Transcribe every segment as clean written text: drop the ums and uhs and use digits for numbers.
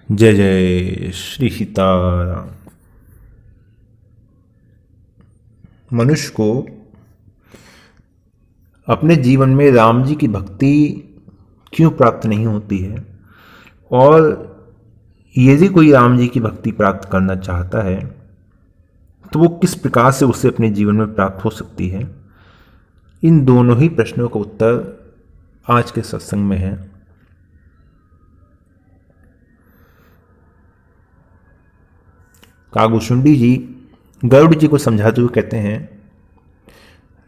जय जय श्री सीताराम। मनुष्य को अपने जीवन में राम जी की भक्ति क्यों प्राप्त नहीं होती है, और यदि कोई राम जी की भक्ति प्राप्त करना चाहता है तो वो किस प्रकार से उसे अपने जीवन में प्राप्त हो सकती है। इन दोनों ही प्रश्नों का उत्तर आज के सत्संग में है। कागुशुंडी जी गरुड़ जी को समझाते हुए कहते हैं,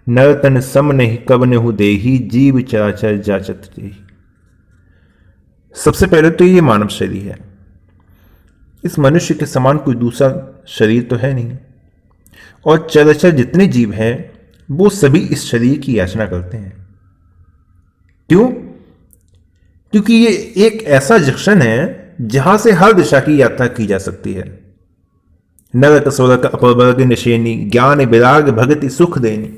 नर तन सम नहीं कब नेहु देही जीव चराचर जाचत जेहि। सबसे पहले तो ये मानव शरीर है। इस मनुष्य के समान कोई दूसरा शरीर तो है नहीं, और चराचर जितने जीव हैं वो सभी इस शरीर की याचना करते हैं। क्यों? क्योंकि ये एक ऐसा जंक्शन है जहां से हर दिशा की यात्रा की जा सकती है। नरक स्वर्ग अपवर्ग निशेनी ज्ञान विराग भगति सुख देनी,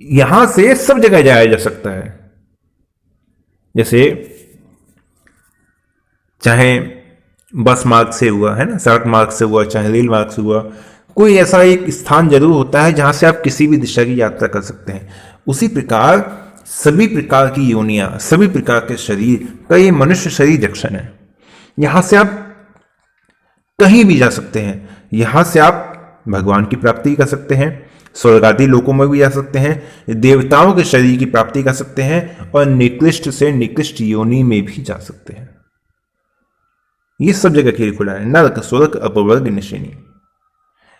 यहां से सब जगह जाया जा सकता है। जैसे चाहे बस मार्ग से हुआ है ना, सड़क मार्ग से हुआ, चाहे रेल मार्ग से हुआ, कोई ऐसा एक स्थान जरूर होता है जहां से आप किसी भी दिशा की यात्रा कर सकते हैं। उसी प्रकार सभी प्रकार की योनियां, सभी प्रकार के शरीर का ये मनुष्य शरीर जंक्शन है। यहां से आप कहीं भी जा सकते हैं। यहां से आप भगवान की प्राप्ति कर सकते हैं, स्वर्ग आदि लोकों में भी जा सकते हैं, देवताओं के शरीर की प्राप्ति कर सकते हैं, और निकृष्ट से निकृष्ट योनि में भी जा सकते हैं। ये सब जगह के लिए खुला है। नरक स्वर्ग अपवर्ग निशेनी,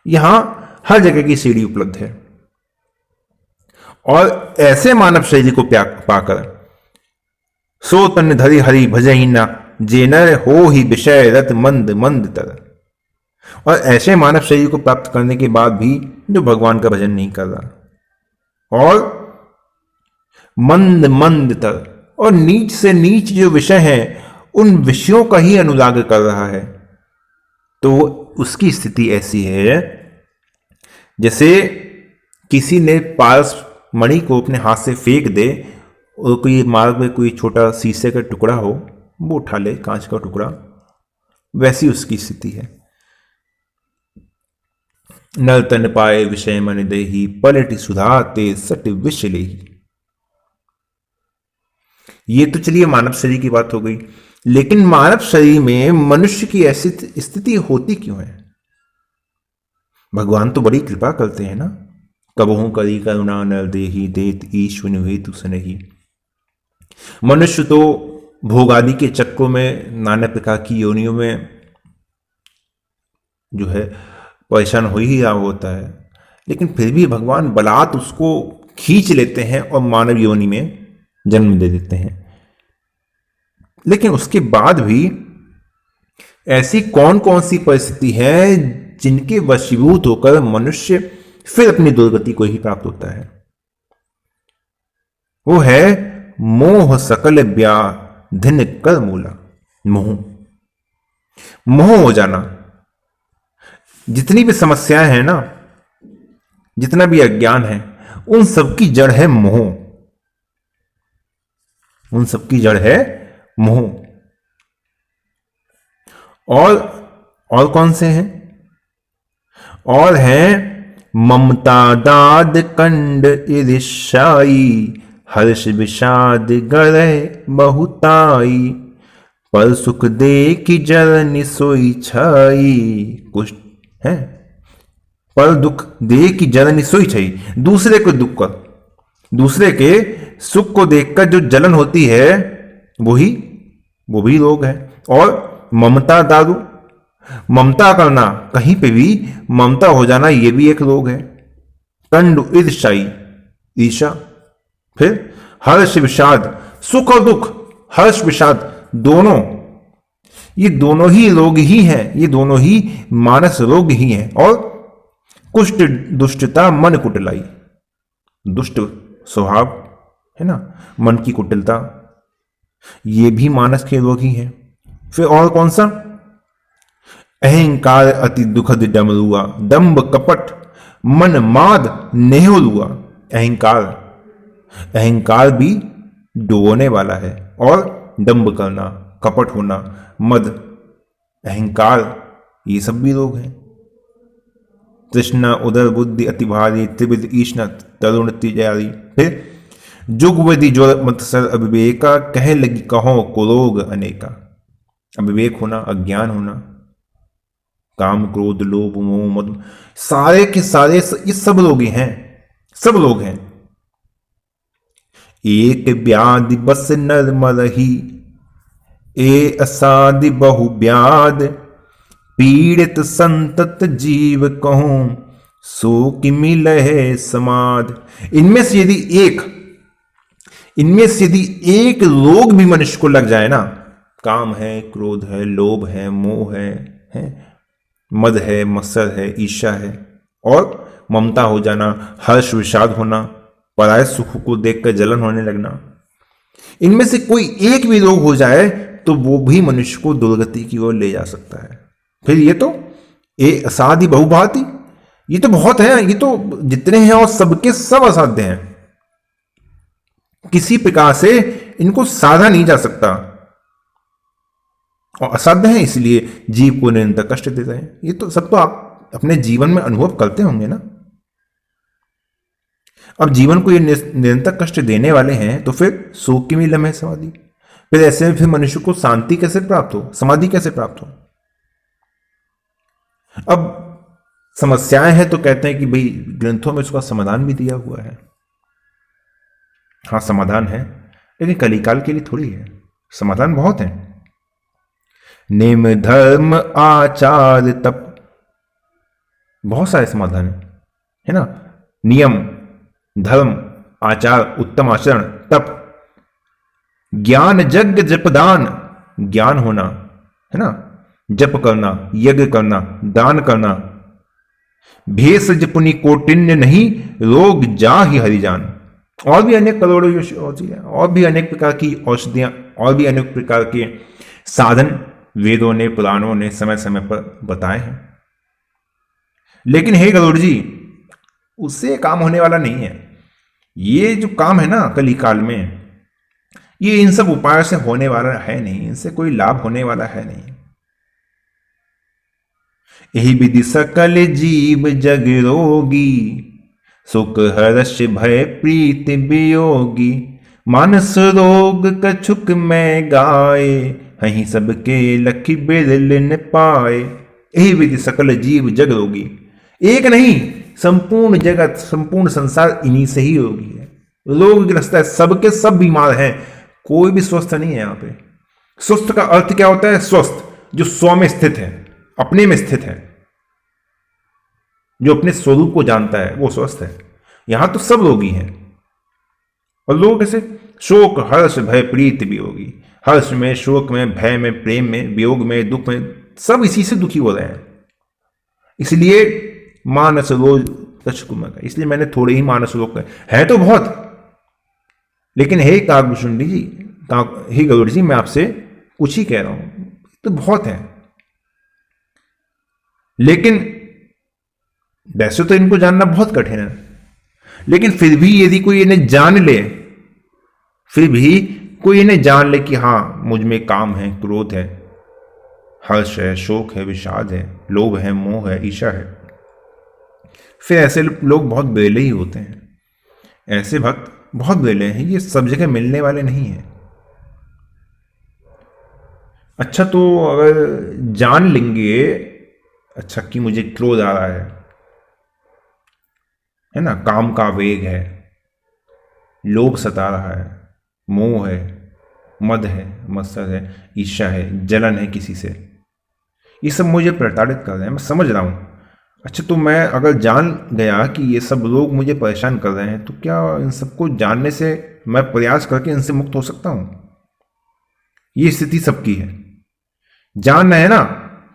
यहां हर जगह की सीढ़ी उपलब्ध है। और ऐसे मानव शरीर को पाकर सो तन धरि हरि भजहि न जे नर हो ही विषय रत मंद मंद तर। और ऐसे मानव शरीर को प्राप्त करने के बाद भी जो भगवान का भजन नहीं कर रहा, और मंद मंद तर, और नीच से नीच जो विषय है उन विषयों का ही अनुराग कर रहा है, तो उसकी स्थिति ऐसी है जैसे किसी ने पारस मणि को अपने हाथ से फेंक दे और कोई मार्ग में कोई छोटा शीशे का टुकड़ा हो, वो उठा ले, कांच का टुकड़ा, वैसी उसकी स्थिति है। नल तन पाए विषय मन देही पलट सुधा ते सट विष लेही। ये तो चलिए मानव शरीर की बात हो गई, लेकिन मानव शरीर में मनुष्य की ऐसी स्थिति होती क्यों है? भगवान तो बड़ी कृपा करते हैं ना। कबहू करी करुणा नर देही देत ईश्वर हेतु सनहि। मनुष्य तो भोगादि के चक्रों में, नाना प्रकार की योनियों में जो है परेशान हो ही रहा होता है, लेकिन फिर भी भगवान बलात् उसको खींच लेते हैं और मानव योनि में जन्म दे देते हैं। लेकिन उसके बाद भी ऐसी कौन कौन सी परिस्थिति है जिनके वशीभूत होकर मनुष्य फिर अपनी दुर्गति को ही प्राप्त होता है? वो है मोह सकल व्याधिन कर मूला। मोह हो जाना। जितनी भी समस्याएं हैं ना, जितना भी अज्ञान है, उन सबकी जड़ है मोह। उन सबकी जड़ है मोह। और कौन से हैं? और हैं ममता दाद कंड ईर्ष्याई हर्ष विषाद गरह बहुताई पर सुख दे की जरनि सोई छाई। कुछ है पर दुख दे की जरनि सोई छाई। दूसरे को दुख का, दूसरे के सुख को देखकर जो जलन होती है वो भी रोग है। और ममता दारू, ममता करना, कहीं पे भी ममता हो जाना, ये भी एक रोग है। कंड ईर्ष्याई, ईर्ष्या। फिर हर्ष विषाद, सुख और दुख, हर्ष विषाद दोनों, ये दोनों ही रोग ही हैं, ये दोनों ही मानस रोग ही हैं। और कुष्ठ दुष्टता मन कुटिलाई, दुष्ट स्वभाव है ना, मन की कुटिलता, ये भी मानस के रोग ही हैं। फिर और कौन सा? अहंकार अति दुखद डमरुआ दंभ कपट मन माद नेहुआ। अहंकार भी डुबोने वाला है, और दंभ करना, कपट होना, मद अहंकार, ये सब भी रोग हैं। तृष्णा, उदर बुद्धि अति भारी, त्रिविध ईष्णा तरुण तिजारी। फिर जुगवधि ज्वर मत्सर अविवेका, कह लगी कहो कुरोग अनेका। अविवेक होना, अज्ञान होना, काम क्रोध लोभ मोह मद, सारे के सारे ये सब रोग हैं, सब लोग हैं। एक व्याधि बस नर मरही, ए असादि बहु व्याध। पीड़ित संतत जीव कहूं, सो कि मिलहे समाध। इनमें से यदि एक रोग भी मनुष्य को लग जाए ना, काम है, क्रोध है, लोभ है, मोह है, मद है, मत्सर है, ईर्ष्या है, और ममता हो जाना, हर्ष विषाद होना, पराये सुख को देखकर जलन होने लगना, इनमें से कोई एक भी रोग हो जाए तो वो भी मनुष्य को दुर्गति की ओर ले जा सकता है। फिर ये तो असाध्य बहुभांति, ये तो बहुत है, ये तो जितने हैं और सबके सब असाध्य हैं, किसी प्रकार से इनको साधा नहीं जा सकता, और असाध्य है, इसलिए जीव को निरंतर कष्ट देते हैं। ये तो सब तो आप अपने जीवन में अनुभव करते होंगे ना। अब जीवन को ये निरंतर कष्ट देने वाले हैं, तो फिर शोक की भी लम्हे समाधि। फिर ऐसे में फिर मनुष्य को शांति कैसे प्राप्त हो, समाधि कैसे प्राप्त हो। अब समस्याएं हैं तो कहते हैं कि भाई ग्रंथों में उसका समाधान भी दिया हुआ है। हाँ, समाधान है, लेकिन कलिकाल के लिए थोड़ी है, समाधान बहुत है। नेम धर्म आचार तप, बहुत सारे समाधान है ना। नियम, धर्म, आचार, उत्तम आचरण, तप, ज्ञान, यज्ञ, जपदान, ज्ञान होना है ना, जप करना, यज्ञ करना, दान करना। भेषज पुनि कोटिन्य नहीं, रोग जा ही हरिजान। और भी अनेक करोड़ों औषधियां, और भी अनेक प्रकार की औषधियां, और भी अनेक प्रकार के साधन वेदों ने, पुराणों ने समय समय पर बताए हैं। लेकिन हे गरुड़ जी, उससे काम होने वाला नहीं है। ये जो काम है ना कलिकाल में, ये इन सब उपायों से होने वाला है नहीं, इनसे कोई लाभ होने वाला है नहीं। यही विधि सकल जीव जग रोगी, सुख हर्ष भय प्रीत वियोगी। मानस रोग कछुक में गाए, हहीं सबके लखी बिरल न पाए। यही विधि सकल जीव जग रोगी, एक नहीं संपूर्ण जगत, संपूर्ण संसार इन्हीं से ही रोगी है, रोगग्रस्त है, सबके सब बीमार हैं, कोई भी स्वस्थ नहीं है यहाँ पे। स्वस्थ का अर्थ क्या होता है? स्वस्थ, जो स्व में स्थित है, अपने में स्थित है, जो अपने स्वरूप को जानता है, वो स्वस्थ है। यहां तो सब रोगी हैं। और लोग कैसे? शोक हर्ष भय प्रीत वियोगी। हर्ष में, शोक में, भय में, प्रेम में, वियोग में, दुख में, सब इसी से दुखी हो रहे हैं। इसलिए मानस रोग कछुक, इसलिए मैंने थोड़े ही मानस रोग है तो बहुत। लेकिन हे काकभूषुंडी जी, हे गरुड़ जी, मैं आपसे कुछ ही कह रहा हूं, तो बहुत है। लेकिन वैसे तो इनको जानना बहुत कठिन है, लेकिन फिर भी यदि कोई इन्हें जान ले, फिर भी कोई इन्हें जान ले कि हाँ मुझ में काम है, क्रोध है, हर्ष है, शोक है, विषाद है, लोभ है, मोह है, ईर्ष्या है, फिर ऐसे लोग बहुत बेले ही होते हैं। ऐसे भक्त बहुत बेले हैं, ये सब जगह मिलने वाले नहीं हैं। अच्छा, तो अगर जान लेंगे अच्छा कि मुझे क्रोध आ रहा है ना, काम का वेग है, लोभ सता रहा है, मोह है, मद है, मत्सर है, ईर्ष्या है, जलन है किसी से, ये सब मुझे प्रताड़ित कर रहे हैं, मैं समझ रहा हूं। अच्छा, तो मैं अगर जान गया कि ये सब लोग मुझे परेशान कर रहे हैं, तो क्या इन सबको जानने से मैं प्रयास करके इनसे मुक्त हो सकता हूं? ये स्थिति सबकी है। जानना है ना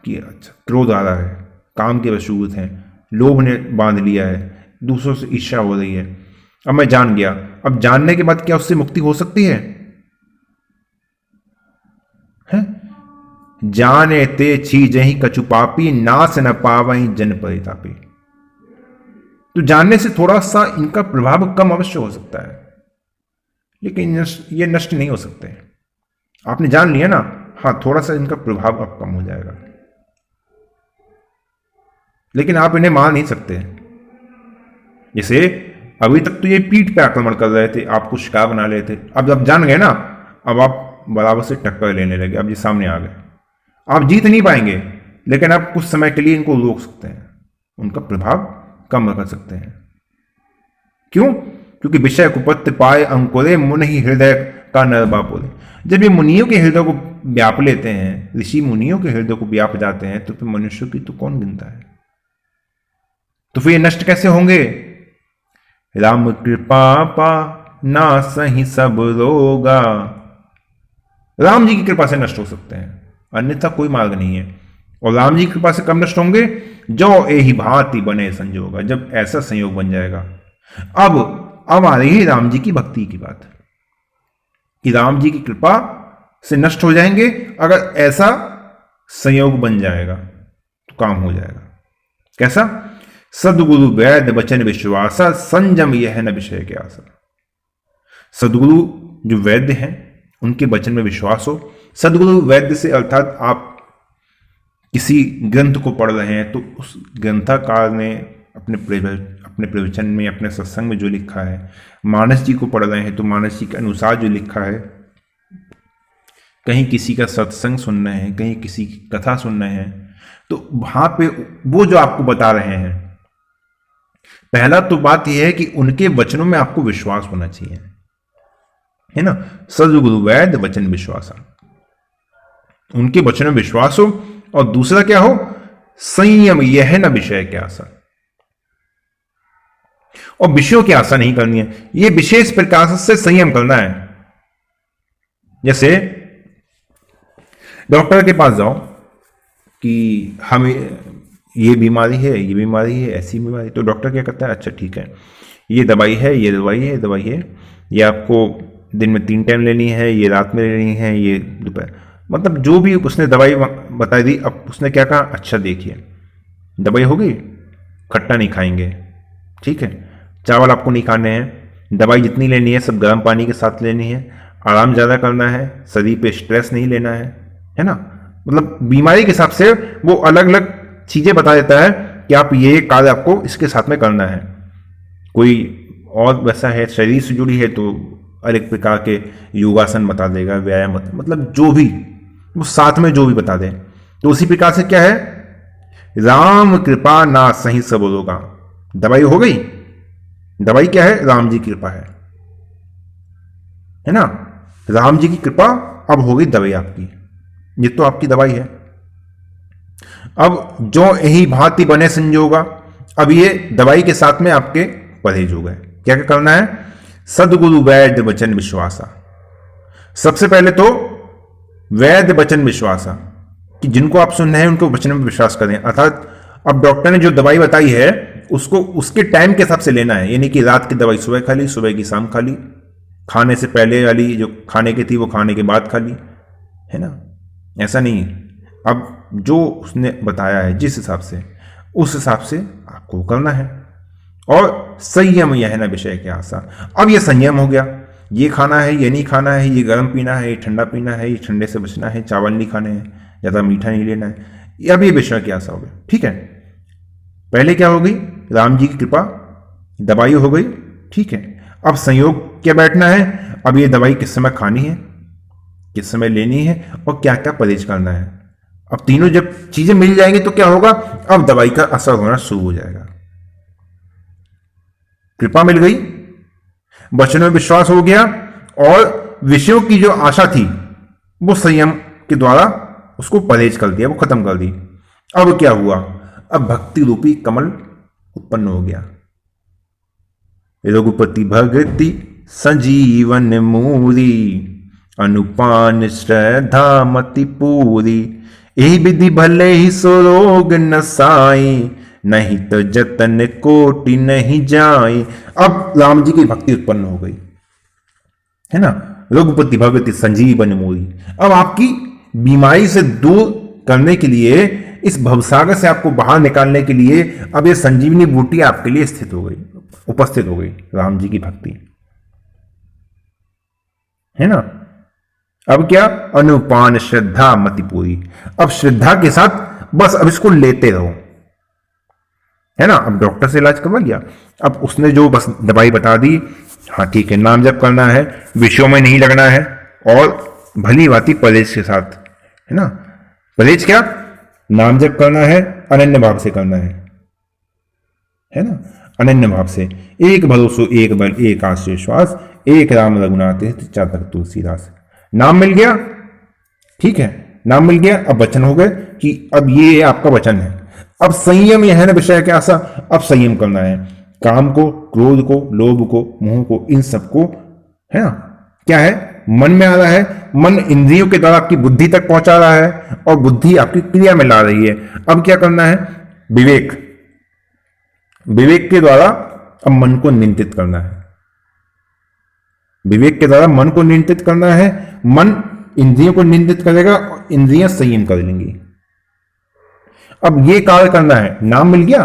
कि अच्छा क्रोध आ रहा है, काम के वशूत हैं, लोभ ने बांध लिया है, दूसरों से ईर्ष्या हो रही है। अब मैं जान गया, अब जानने के बाद क्या उससे मुक्ति हो सकती है? जाने ते छी जही कछु पापी, नाश न पावही जन परितापी। तो जानने से थोड़ा सा इनका प्रभाव कम अवश्य हो सकता है, लेकिन ये नष्ट नहीं हो सकते। आपने जान लिया ना, हाँ थोड़ा सा इनका प्रभाव अब कम हो जाएगा, लेकिन आप इन्हें मार नहीं सकते। जैसे अभी तक तो ये पीठ पे आक्रमण कर रहे थे, आपको शिकार बना रहे थे, अब जब जान गए ना, अब आप बराबर से टक्कर लेने लगे, अब ये सामने आ गए। आप जीत नहीं पाएंगे, लेकिन आप कुछ समय के लिए इनको रोक सकते हैं, उनका प्रभाव कम कर सकते हैं। क्यों? क्योंकि विषय कुपत्र पाए अंकुरे मुनि हृदय का नरबा बोले। जब ये मुनियों के हृदय को व्याप लेते हैं, ऋषि मुनियों के हृदय को व्याप जाते हैं, तो फिर मनुष्य की तो कौन गिनता है? तो फिर ये नष्ट कैसे होंगे? राम कृपा पा ना सही सब रोगा। राम जी की कृपा से नष्ट हो सकते हैं, अन्यथा कोई मार्ग नहीं है। और राम जी की कृपा से कब नष्ट होंगे? जो एहि भांति बने संजोगा, जब ऐसा संयोग बन जाएगा। अब आ रही है राम जी की भक्ति की बात, कि राम जी की कृपा से नष्ट हो जाएंगे। अगर ऐसा संयोग बन जाएगा तो काम हो जाएगा। कैसा? सदगुरु वैद्य वचन विश्वासा, संयम यह न विषय के आशा। सदगुरु जो वैद्य हैं, उनके वचन में विश्वास हो। सदगुरु वैद्य से अर्थात आप किसी ग्रंथ को पढ़ रहे हैं, तो उस ग्रंथकार ने अपने प्रवचन में, अपने सत्संग में जो लिखा है, मानस जी को पढ़ रहे हैं तो मानस जी के अनुसार जो लिखा है, कहीं किसी का सत्संग सुन रहे हैं, कहीं किसी की कथा सुन रहे हैं, तो वहां पे वो जो आपको बता रहे हैं, पहला तो बात यह है कि उनके वचनों में आपको विश्वास होना चाहिए, है ना। सदगुरु वैद्य वचन विश्वासा, उनके वचनों में विश्वास हो। और दूसरा क्या हो? संयम यह न विषय की आशा। और विषयों की आशा नहीं करनी है, ये विशेष प्रकार से संयम करना है। जैसे डॉक्टर के पास जाओ कि हमें ये बीमारी है, ये बीमारी है, ऐसी बीमारी, तो डॉक्टर क्या करता है? अच्छा ठीक है, ये दवाई है, ये दवाई है, दवाई है, ये आपको दिन में 3 टाइम लेनी है, ये रात में लेनी है, ये दोपहर, मतलब जो भी उसने दवाई बता दी। अब उसने क्या कहा? अच्छा देखिए, दवाई हो गई, खट्टा नहीं खाएंगे, ठीक है, चावल आपको नहीं खाने हैं, दवाई जितनी लेनी है सब गर्म पानी के साथ लेनी है, आराम ज़्यादा करना है, शरीर पे स्ट्रेस नहीं लेना है ना। मतलब बीमारी के हिसाब से वो अलग अलग चीज़ें बता देता है कि आप ये कार्य आपको इसके साथ में करना है। कोई और वैसा है, शरीर से जुड़ी है, तो अलग प्रकार के योगासन बता देगा, व्यायाम, मतलब जो भी वो साथ में जो भी बता दें। तो उसी प्रकार से क्या है? राम कृपा ना सही सब रोगा। दवाई हो गई, दवाई क्या है? राम जी की कृपा है ना। राम जी की कृपा अब हो गई दवाई आपकी, ये तो आपकी दवाई है। अब जो यही भांति बने संजोगा, अब ये दवाई के साथ में आपके परहेज हो गए। क्या क्या करना है? सदगुरु वैद्य वचन विश्वासा। सबसे पहले तो वैद्य वचन विश्वासा, कि जिनको आप सुन रहे हैं उनको वचन में विश्वास करें। अर्थात अब डॉक्टर ने जो दवाई बताई है उसको उसके टाइम के हिसाब से लेना है, यानी कि रात की दवाई सुबह खा ली, सुबह की शाम खा ली, खाने से पहले वाली जो खाने की थी वो खाने के बाद खा ली, है ना। ऐसा नहीं है, अब जो उसने बताया है जिस हिसाब से, उस हिसाब से आपको करना है। और संयम यह है ना विषय की आशा। अब ये संयम हो गया, ये खाना है, ये नहीं खाना है, ये गर्म पीना है, ये ठंडा पीना है, ये ठंडे से बचना है, चावल नहीं खाने हैं, ज़्यादा मीठा नहीं लेना है। अब ये विषय की आशा हो गई, ठीक है। पहले क्या हो गई? राम जी की कृपा, दवाई हो गई, ठीक है। अब संयोग क्या बैठना है? अब ये दवाई किस समय खानी है, किस समय लेनी है, और क्या क्या परहेज करना है। अब तीनों जब चीजें मिल जाएंगी तो क्या होगा? अब दवाई का असर होना शुरू हो जाएगा। कृपा मिल गई, वचन में विश्वास हो गया, और विषयों की जो आशा थी वो संयम के द्वारा उसको परहेज कर दिया, वो खत्म कर दी। अब क्या हुआ? अब भक्ति रूपी कमल उत्पन्न हो गया। रघुपति भक्ति संजीवन मूरी, अनुपान श्रद्धा मति पूरी, यही विधि भले ही सो रोग नसाई, नहीं तो जतन कोटि नहीं जाए। अब राम जी की भक्ति उत्पन्न हो गई, है ना। रघुपति भगवती संजीवन मूरी, अब आपकी बीमारी से दूर करने के लिए, इस भवसागर से आपको बाहर निकालने के लिए अब ये संजीवनी बूटी आपके लिए स्थित हो गई, उपस्थित हो गई, राम जी की भक्ति, है ना। अब क्या? अनुपान श्रद्धा मति पूरी। अब श्रद्धा के साथ बस अब इसको लेते रहो, है ना। अब डॉक्टर से इलाज करवा लिया, अब उसने जो बस दवाई बता दी, हाँ ठीक है, नाम जप करना है, विषयों में नहीं लगना है, और भली भांति परहेज के साथ, है ना। परहेज क्या, नाम जप करना है, अनन्य भाव से करना है ना, अनन्य भाव से। एक भरोसो एक बल एक आश्रय श्वास, एक राम रघुनाथ चातक तुलसीदास। नाम मिल गया, ठीक है, नाम मिल गया। अब वचन हो गए कि अब ये आपका वचन है। अब संयम यह है ना विषय क्या सा, अब संयम करना है, काम को, क्रोध को, लोभ को, मोह को, इन सबको, है ना। क्या है, मन में आ रहा है, मन इंद्रियों के द्वारा आपकी बुद्धि तक पहुंचा रहा है और बुद्धि आपकी क्रिया में ला रही है। अब क्या करना है, विवेक, विवेक के द्वारा अब मन को नियंत्रित करना है, विवेक के द्वारा मन को नियंत्रित करना है। मन इंद्रियों को नियंत्रित करेगा और इंद्रियां संयम कर लेंगी। अब ये कार्य करना है, नाम मिल गया,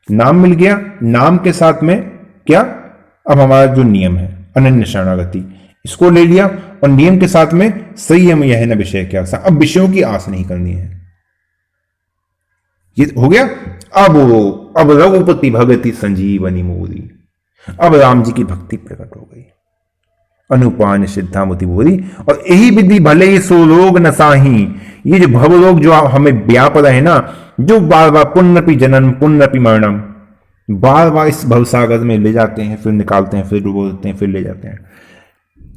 नाम मिल गया, नाम के साथ में क्या, अब हमारा जो नियम है अनन्य शरणागति, इसको ले लिया, और नियम के साथ में संयम यह है न विषय क्या सा। अब विषयों की आस नहीं करनी है, ये हो गया। अब रघुपति भगति संजीवनी मोरी, अब राम जी की भक्ति प्रकट हो गई, अनुपान सिद्धामति बोरी। और यही विधि भले सो रोग न साही, ये जो भवरोग जो हमें व्याप रहे ना, जो बार बार पुण्यपि जनन पुण्यपि मरणम, बार बार इस भवसागर में ले जाते हैं, फिर निकालते हैं, फिर डुबो देते हैं, फिर ले जाते हैं।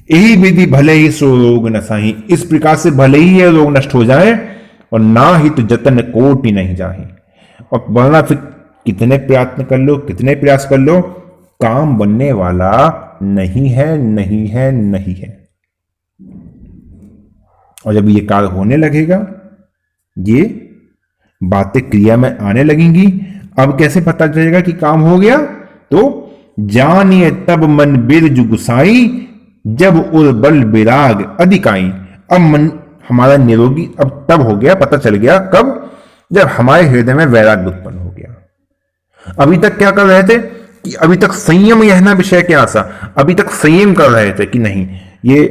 यही विधि भले ही सो रोग न साही, इस प्रकार से भले ही ये रोग नष्ट हो जाए, और ना ही तो जतन कोटि नहीं जाए। और वरना फिर कितने प्रयत्न कर लो, कितने प्रयास कर लो, काम बनने वाला नहीं है, नहीं है, नहीं है। और जब ये कार्य होने लगेगा, ये बातें क्रिया में आने लगेंगी। अब कैसे पता चलेगा कि काम हो गया, तो जानिए तब मन बिरज गुसाई, जब उर्बल विराग अधिकाई। अब मन हमारा निरोगी अब तब हो गया, पता चल गया कब, जब हमारे हृदय में वैराग्य उत्पन्न हो गया। अभी तक क्या कर रहे थे कि अभी तक संयम यह ना विषय क्या आशा, अभी तक संयम कर रहे थे कि नहीं ये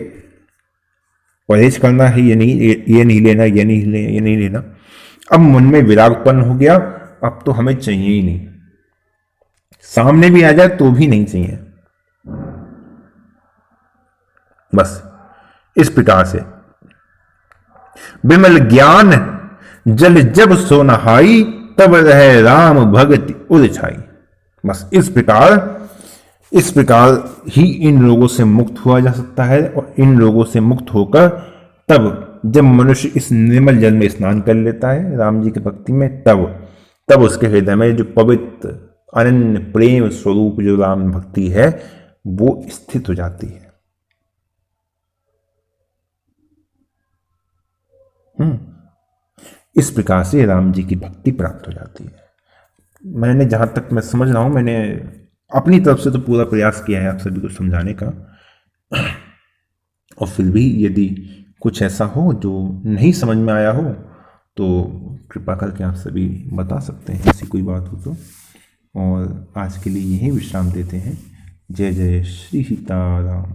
परहेज करना है, ये नहीं लेना, ये नहीं लेना। अब मन में विराग उत्पन्न हो गया, अब तो हमें चाहिए ही नहीं, सामने भी आ जाए तो भी नहीं चाहिए। बस इस प्रकार से विमल ज्ञान जल जब सो नहाई, तब रहे राम भगति उद छाई। बस इस प्रकार ही इन रोगों से मुक्त हुआ जा सकता है। और इन रोगों से मुक्त होकर तब जब मनुष्य इस निर्मल जल में स्नान कर लेता है राम जी की भक्ति में, तब उसके हृदय में जो पवित्र अनन्य प्रेम स्वरूप जो राम भक्ति है वो स्थित हो जाती है। इस प्रकार से राम जी की भक्ति प्राप्त हो जाती है। मैंने जहां तक मैं समझ रहा हूं, मैंने अपनी तरफ से तो पूरा प्रयास किया है आप सभी को समझाने का, और फिर भी यदि कुछ ऐसा हो जो नहीं समझ में आया हो तो कृपा करके आप सभी बता सकते हैं, ऐसी कोई बात हो तो। और आज के लिए यही विश्राम देते हैं। जय जय श्री सीताराम।